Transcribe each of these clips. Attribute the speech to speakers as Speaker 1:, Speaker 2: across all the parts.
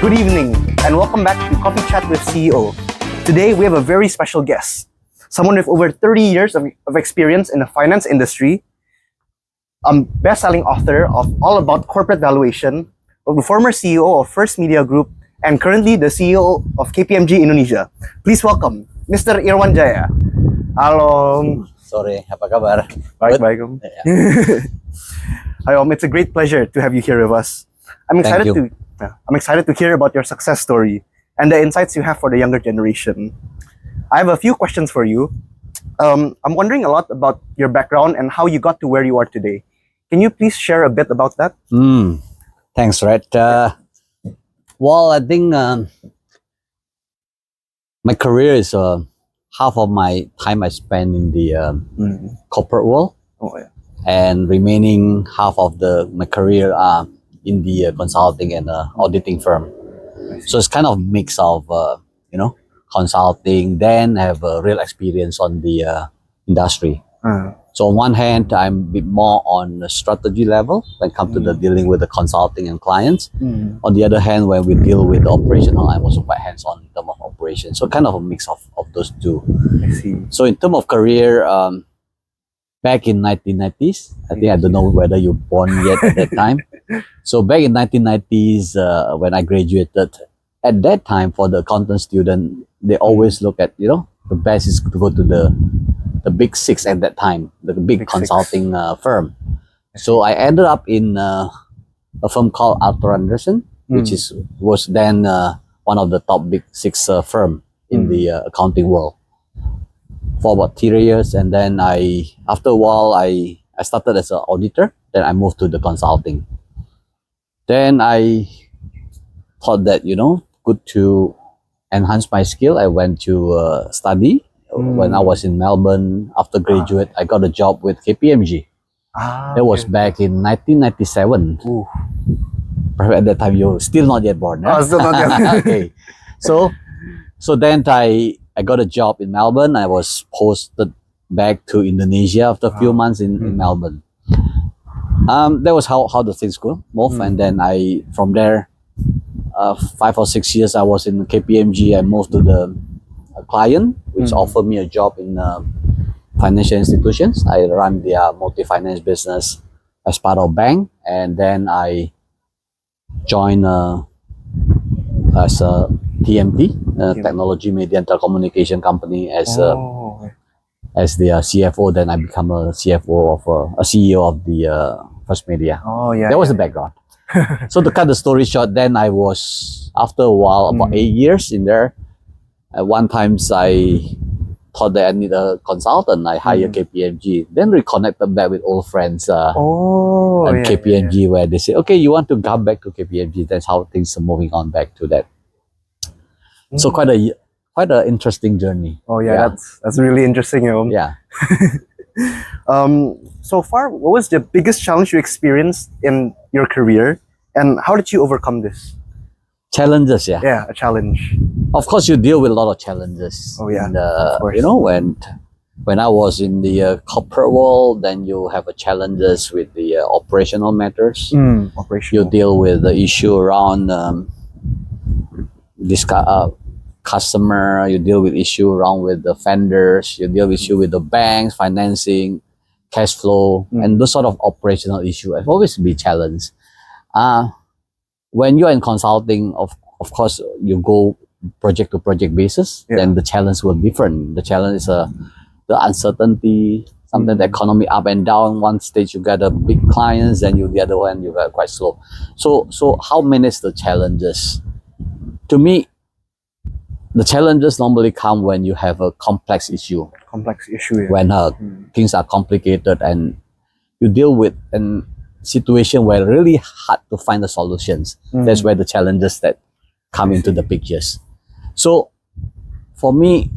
Speaker 1: Good evening, and welcome back to Coffee Chat with CEO. Today, we have a very special guest, someone with over 30 years of experience in the finance industry, best-selling author of All About Corporate Valuation, a former CEO of First Media Group, and currently the CEO of KPMG Indonesia. Please welcome Mr. Irwan Djaja. Halo.
Speaker 2: Sorry, apa kabar?
Speaker 1: Baik. Hi, it's a great pleasure to have you here with us. I'm excited to hear about your success story and the insights you have for the younger generation. I have a few questions for you. I'm wondering a lot about your background and how you got to where you are today. Can you please share a bit about that?
Speaker 2: Thanks, Red. Well, I think my career is half of my time I spend in the corporate world, and remaining half of my career in the consulting and auditing firm. So it's kind of mix of consulting, then have a real experience on the industry. So on one hand, I'm a bit more on the strategy level when it comes to the dealing with the consulting and clients. On the other hand, when we deal with the operational, I'm also quite hands-on in terms of operations. So kind of a mix of those two.
Speaker 1: I see.
Speaker 2: So in terms of career, back in 1990s, I don't know whether you're born yet at that time. So back in 1990s, when I graduated, at that time for the accountant student, they always look at, the best is to go to the big six at that time, the big consulting firm. So I ended up in a firm called Arthur Andersen, which was then one of the top big six firm in the accounting world for about 3 years. And then after a while, I started as an auditor. Then I moved to the consulting. Then I thought that, good to enhance my skill. I went to study. When I was in Melbourne, after graduate, I got a job with KPMG. That was back in 1997. At that time, you're still not yet born.
Speaker 1: Huh? Still not yet.
Speaker 2: Okay. So then I got a job in Melbourne. I was posted back to Indonesia after a few months in Melbourne. That was how the things go move. And then from there, 5 or 6 years I was in KPMG. I moved to the client, which offered me a job in financial institutions. I run their multi-finance business as part of bank, and then I joined as a TMT, technology, media, and telecommunication company as the CFO. Then I become a CFO of a CEO of the First Media. That was the background. So to cut the story short, then I was, after a while, about 8 years in there. At one time, I thought that I need a consultant. I hired KPMG. Then reconnected back with old friends at KPMG, where they say, okay, you want to come back to KPMG. That's how things are moving on back to that. So quite an interesting journey.
Speaker 1: That's really interesting.
Speaker 2: Yeah.
Speaker 1: So far, what was the biggest challenge you experienced in your career, and how did you overcome this?
Speaker 2: Challenges, yeah.
Speaker 1: Yeah, a challenge.
Speaker 2: Of course, you deal with a lot of challenges. And, when I was in the corporate world, then you have challenges with the operational matters. You deal with the issue around this customer. You deal with issue around with the vendors. You deal with issue with the banks, financing, cash flow, and those sort of operational issue have always been challenged. When you're in consulting, of course, you go project to project basis, then the challenge will be different. The challenge is the uncertainty, sometimes the economy up and down. One stage you get a big clients, then the other one you get quite slow. So how manage the challenges? To me, the challenges normally come when you have a complex issue. When things are complicated and you deal with a situation where it's really hard to find the solutions. That's where the challenges that come into the pictures. So for me,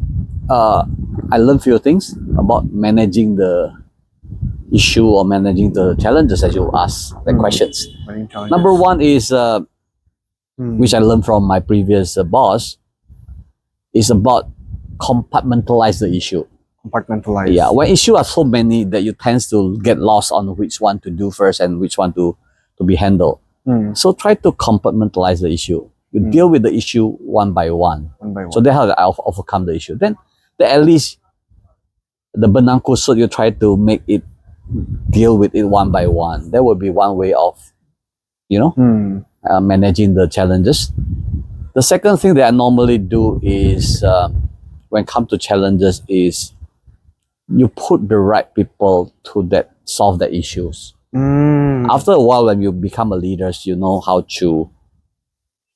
Speaker 2: I learned few things about managing the issue or managing the challenges as you ask the questions. Number one is, which I learned from my previous boss, is about compartmentalize the issue.
Speaker 1: Compartmentalize.
Speaker 2: Yeah, when issues are so many that you tend to get lost on which one to do first and which one to be handled. So try to compartmentalize the issue. You deal with the issue one by one.
Speaker 1: One by one.
Speaker 2: So that's how I overcome the issue. Then at least the benang kusut, you try to make it deal with it one by one. That would be one way of, managing the challenges. The second thing that I normally do is, when it comes to challenges, is you put the right people to solve the issues. After a while, when you become a leader, you know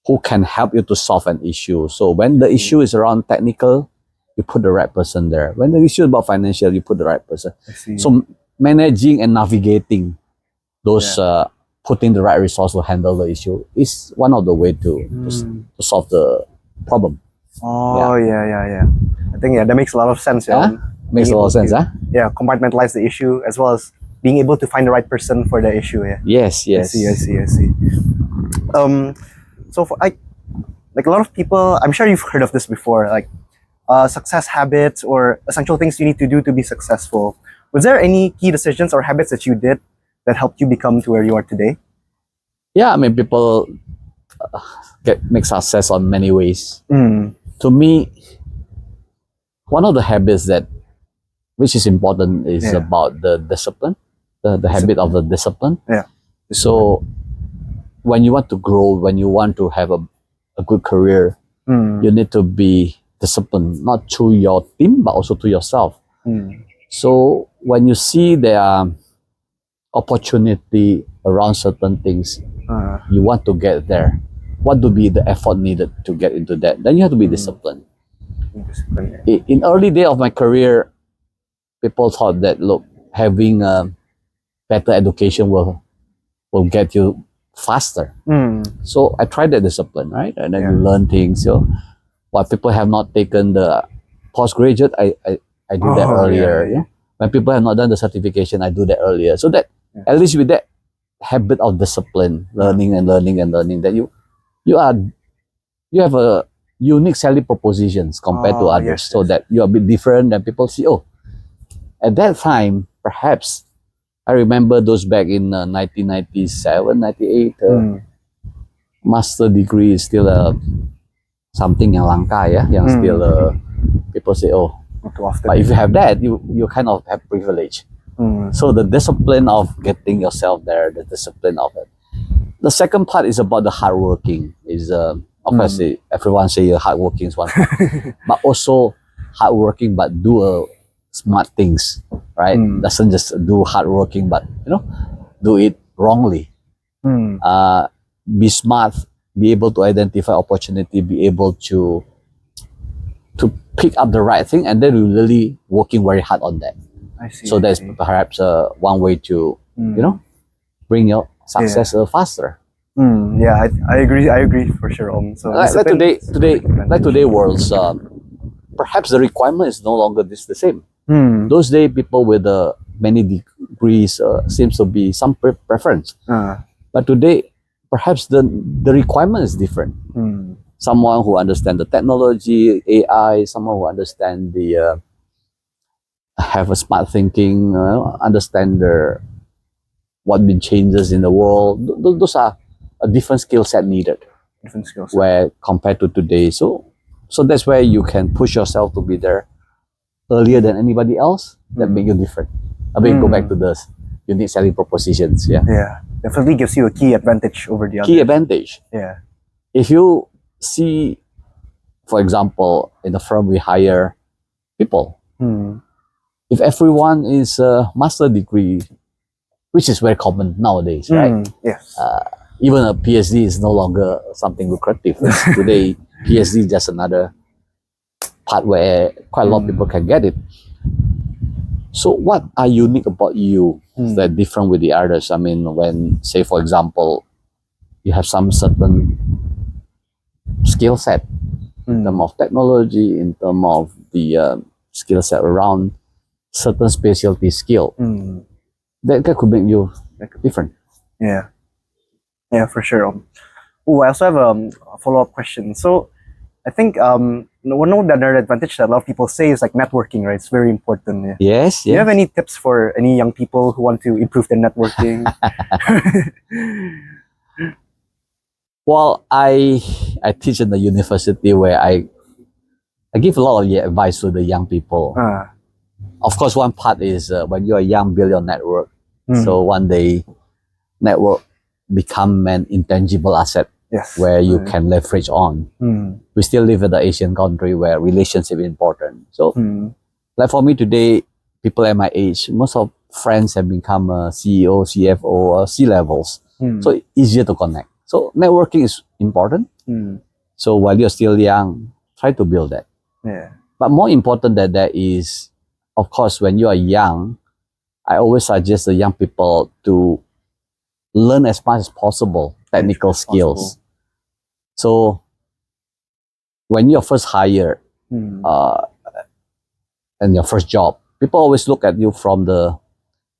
Speaker 2: who can help you to solve an issue. So when the issue is around technical, you put the right person there. When the issue is about financial, you put the right person.
Speaker 1: I see.
Speaker 2: So managing and navigating those, putting the right resource to handle the issue is one of the way to solve the problem.
Speaker 1: Oh, yeah. I think, that makes a lot of sense.
Speaker 2: Makes a lot of sense, huh?
Speaker 1: Yeah, compartmentalize the issue as well as being able to find the right person for the issue. Yeah.
Speaker 2: Yes.
Speaker 1: I see. So for like a lot of people, I'm sure you've heard of this before, like success habits or essential things you need to do to be successful. Was there any key decisions or habits that you did that helped you become to where you are today?
Speaker 2: Yeah, I mean, people make success on many ways. To me, one of the habits which is important is about the discipline, the habit of the discipline.
Speaker 1: Yeah.
Speaker 2: So when you want to grow, when you want to have a good career, you need to be disciplined, not to your team, but also to yourself. So when you see there are opportunity around certain things, you want to get there. What would be the effort needed to get into that? Then you have to be disciplined. In early day of my career, people thought that, look, having a better education will get you faster. So I tried that discipline, right? And then you learn things. So while people have not taken the postgraduate, I do that earlier.
Speaker 1: Yeah.
Speaker 2: When people have not done the certification, I do that earlier. So that at least with that habit of discipline, learning, that you have a unique selling propositions compared to others, so that you're a bit different and people see, at that time, perhaps, I remember those back in 1997, 98, master degree is still something yang langka, yang still people say,
Speaker 1: not too often.
Speaker 2: But if you have that, you kind of have privilege. So the discipline of getting yourself there, the discipline of it. The second part is about the hardworking. Is obviously everyone say hardworking is one part, but also hardworking but do smart things, right? Doesn't just do hardworking, but do it wrongly. Be smart, be able to identify opportunity, be able to pick up the right thing, and then you're really working very hard on that.
Speaker 1: I see.
Speaker 2: So that's perhaps one way to bring your success faster.
Speaker 1: Yeah, I agree for sure. So
Speaker 2: like today worlds, perhaps the requirement is no longer the same. Those days, people with many degrees seems to be some preference. But today, perhaps the requirement is different. Someone who understands the technology, AI, someone who understands have a smart thinking, understand what been changes in the world. Those are a different skill set needed.
Speaker 1: Different skill set.
Speaker 2: Where compared to today, so that's where you can push yourself to be there earlier than anybody else. That make you different. I mean, go back to the unique selling propositions.
Speaker 1: Yeah, definitely gives you a key advantage over the other.
Speaker 2: Key advantage.
Speaker 1: Yeah.
Speaker 2: If you see, for example, in the firm we hire people. If everyone is a master degree, which is very common nowadays, right?
Speaker 1: Yes.
Speaker 2: Even a PhD is no longer something lucrative. Today, PhD is just another part where quite a lot of people can get it. So what are unique about you that different with the others? I mean, when, say, for example, you have some certain skill set in terms of technology, in terms of the skill set around certain specialty skill, that could make you different.
Speaker 1: Yeah, for sure. I also have a follow-up question. So I think one of the other advantage that a lot of people say is like networking, right? It's very important. Yeah.
Speaker 2: Yes.
Speaker 1: Do you have any tips for any young people who want to improve their networking?
Speaker 2: Well, I teach in the university where I give a lot of advice to the young people. Of course, one part is when you are young, build your network. So one day, network become an intangible asset
Speaker 1: Yes.
Speaker 2: where you can leverage on. We still live in the Asian country where relationship is important. So, like for me today, people at my age, most of friends have become a CEO, CFO, or C levels. So easier to connect. So networking is important. So while you're still young, try to build that.
Speaker 1: Yeah.
Speaker 2: But more important than that is, of course, when you are young, I always suggest the young people to learn as much as possible technical skills. So when you're first hired and your first job, people always look at you from the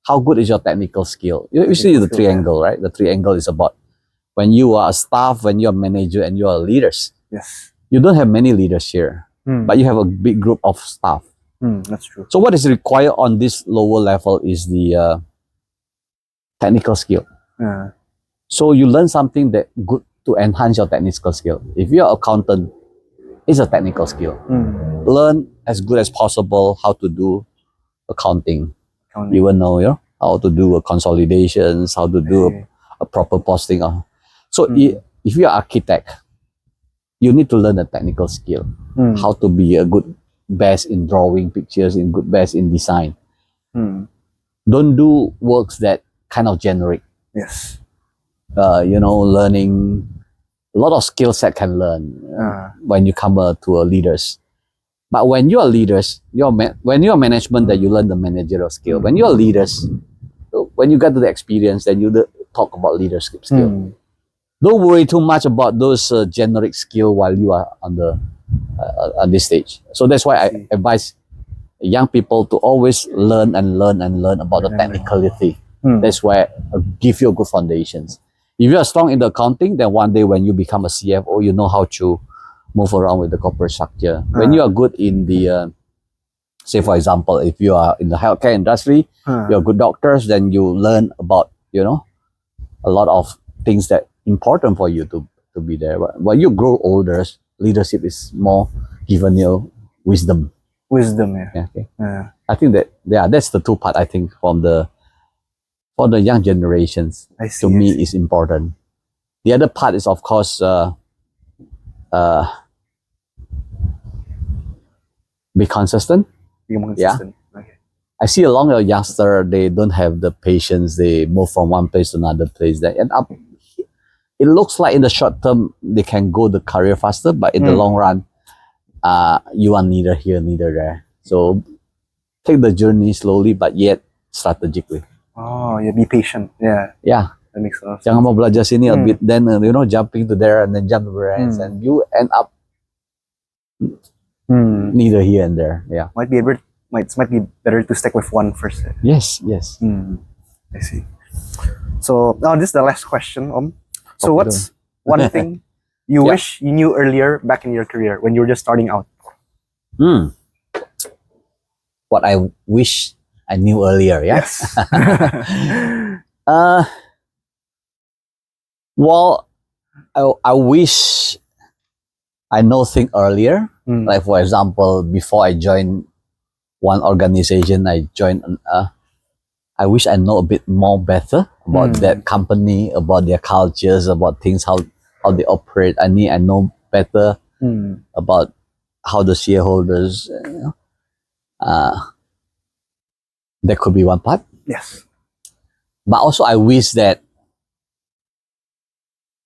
Speaker 2: how good is your technical skill. You see the triangle, right? The triangle is about when you are a staff, when you're a manager, and you are leaders.
Speaker 1: Yes.
Speaker 2: You don't have many leaders here, but you have a big group of staff.
Speaker 1: That's true.
Speaker 2: So what is required on this lower level is the technical skill. So you learn something that good to enhance your technical skill. If you're an accountant, it's a technical skill. Learn as good as possible how to do accounting. You will know, how to do consolidations, how to do a proper posting. So if you're an architect, you need to learn a technical skill, how to be a good best in drawing pictures, best in design. Don't do works that kind of generic.
Speaker 1: Yes.
Speaker 2: Learning a lot of skill set can learn when you come to a leaders. But when you are leaders, when you are management, that you learn the managerial skill. When you are leaders, when you get to the experience, then you talk about leadership skill. Don't worry too much about those generic skill while you are on this stage. So that's why I advise young people to always learn about the technicality. That's why I give you good foundations. If you are strong in the accounting, then one day when you become a CFO, you know how to move around with the corporate structure. When you are good in the, say for example, if you are in the healthcare industry, you're good doctors, then you learn about, a lot of things that important for you to be there. But when you grow older, leadership is more given you wisdom.
Speaker 1: Yeah.
Speaker 2: Okay. I think that's the two part I think for the young generations. To me is important. The other part is of course be consistent.
Speaker 1: Okay.
Speaker 2: I see a lot of youngster, they don't have the patience. They move from one place to another place. They end up. It looks like in the short term they can go the career faster, but in the long run, you are neither here neither there. So take the journey slowly, but yet strategically.
Speaker 1: Oh, yeah, be patient. Yeah.
Speaker 2: Yeah.
Speaker 1: That makes sense.
Speaker 2: Jangan mau belajar sini a bit, then jumping to there and then jump to there, and you end up neither here and there. Yeah.
Speaker 1: Might be better to stick with one first.
Speaker 2: Yes.
Speaker 1: I see. So now this is the last question. So what's one thing you wish you knew earlier back in your career when you were just starting out?
Speaker 2: What I wish I knew earlier, yeah?
Speaker 1: Yes.
Speaker 2: Well, I wish I know things earlier. Like for example, before I joined one organization, I wish I know a bit more better about that company, about their cultures, about things, how they operate. I know better about how the shareholders, that could be one part.
Speaker 1: Yes.
Speaker 2: But also I wish that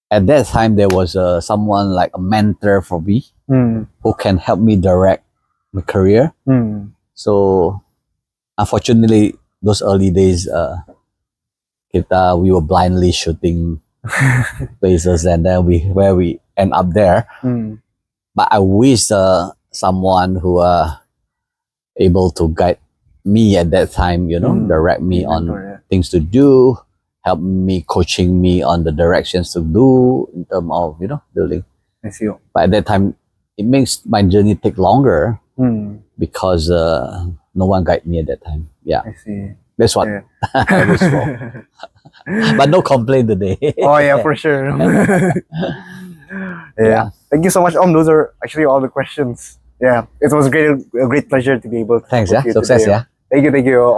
Speaker 2: at that time there was someone like a mentor for me who can help me direct my career. So unfortunately, those early days, we were blindly shooting places, and then where we end up there. But I wish someone who able to guide me at that time, direct me on things to do, help me, coaching me on the directions to do in terms of, building.
Speaker 1: I see.
Speaker 2: But at that time, it makes my journey take longer because no one guided me at that time. Yeah.
Speaker 1: I see.
Speaker 2: That's what I wish for. but no complaint today.
Speaker 1: Oh yeah, for sure. Yeah. Thank you so much, Those are actually all the questions. Yeah, it was a great pleasure to be able to
Speaker 2: Thanks,
Speaker 1: talk with
Speaker 2: yeah.
Speaker 1: you
Speaker 2: Success,
Speaker 1: today.
Speaker 2: yeah.
Speaker 1: Thank you.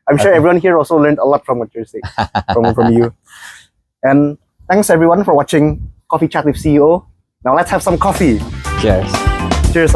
Speaker 1: I'm sure
Speaker 2: Okay.
Speaker 1: everyone here also learned a lot from what you're saying, from you. And thanks everyone for watching Coffee Chat with CEO. Now let's have some coffee.
Speaker 2: Cheers.
Speaker 1: Cheers,